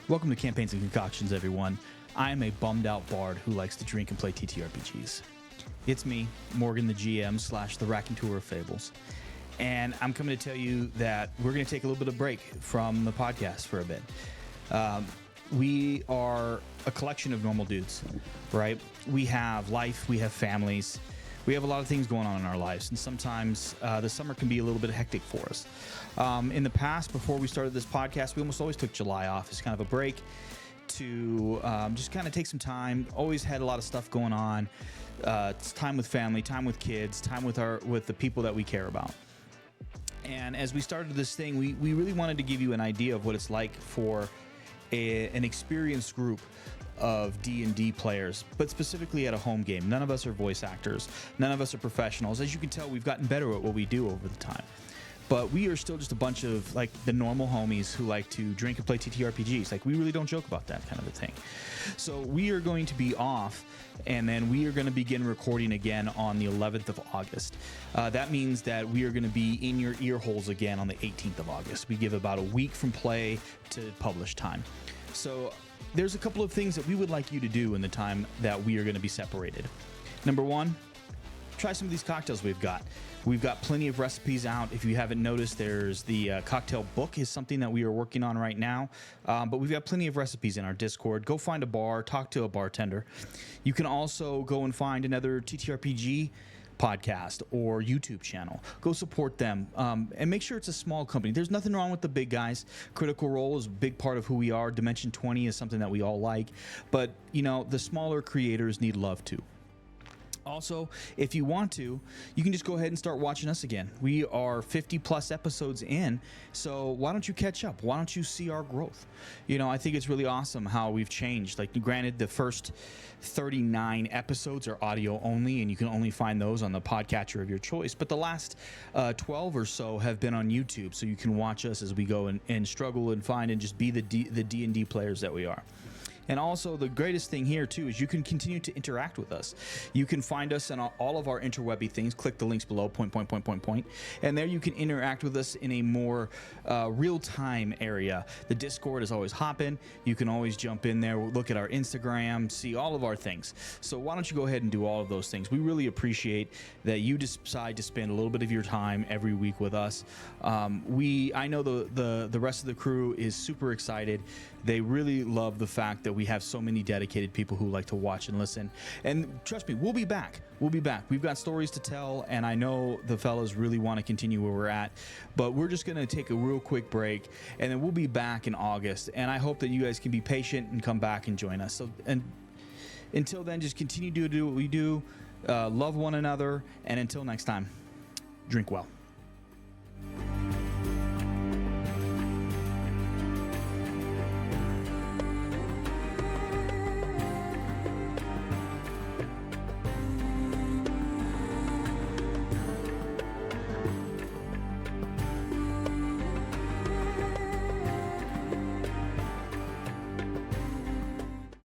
Welcome to Campaigns and Concoctions, everyone. I am a bummed-out bard who likes to drink and play TTRPGs. It's me, Morgan the GM / the Racking Tour of Fables. And I'm coming to tell you that we're going to take a little bit of break from the podcast for a bit. We are a collection of normal dudes, right? We have life, we have families, we have a lot of things going on in our lives, and sometimes the summer can be a little bit hectic for us. In the past, before we started this podcast, we almost always took July off as kind of a break to just kind of take some time. Always had a lot of stuff going on. It's time with family, time with kids, time with the people that we care about. And as we started this thing, we really wanted to give you an idea of what it's like for an experienced group of D&D players, but specifically at a home game. None of us are voice actors. None of us are professionals. As you can tell, we've gotten better at what we do over the time. But we are still just a bunch of like the normal homies who like to drink and play TTRPGs. Like, we really don't joke about that kind of a thing. So we are going to be off, and then we are going to begin recording again on the 11th of August. That means that we are going to be in your ear holes again on the 18th of August. We give about a week from play to publish time. So there's a couple of things that we would like you to do in the time that we are going to be separated. Number one, try some of these cocktails we've got. We've got plenty of recipes out. If you haven't noticed, there's the cocktail book is something that we are working on right now. But we've got plenty of recipes in our Discord. Go find a bar, talk to a bartender. You can also go and find another TTRPG podcast or YouTube channel. Go support them, and make sure it's a small company. There's nothing wrong with the big guys. Critical Role is a big part of who we are. Dimension 20 is something that we all like. But, you know, the smaller creators need love too. Also, if you want to, you can just go ahead and start watching us again. We are 50 plus episodes in, so why don't you catch up? Why don't you see our growth? You know, I think it's really awesome how we've changed. Like, granted, the first 39 episodes are audio only, and you can only find those on the podcatcher of your choice. But the last 12 or so have been on YouTube, so you can watch us as we go and struggle and find and just be the D&D players that we are. And also, the greatest thing here, too, is you can continue to interact with us. You can find us on all of our interwebby things. Click the links below, point. And there you can interact with us in a more real-time area. The Discord is always hopping. You can always jump in there, look at our Instagram, see all of our things. So why don't you go ahead and do all of those things? We really appreciate that you decide to spend a little bit of your time every week with us. I know the rest of the crew is super excited. They really love the fact that we have so many dedicated people who like to watch and listen. And trust me, we'll be back. We've got stories to tell, and I know the fellas really want to continue where we're at, but we're just going to take a real quick break, and then we'll be back in August. And I hope that you guys can be patient and come back and join us. So, and until then, just continue to do what we do, love one another, and until next time, drink well.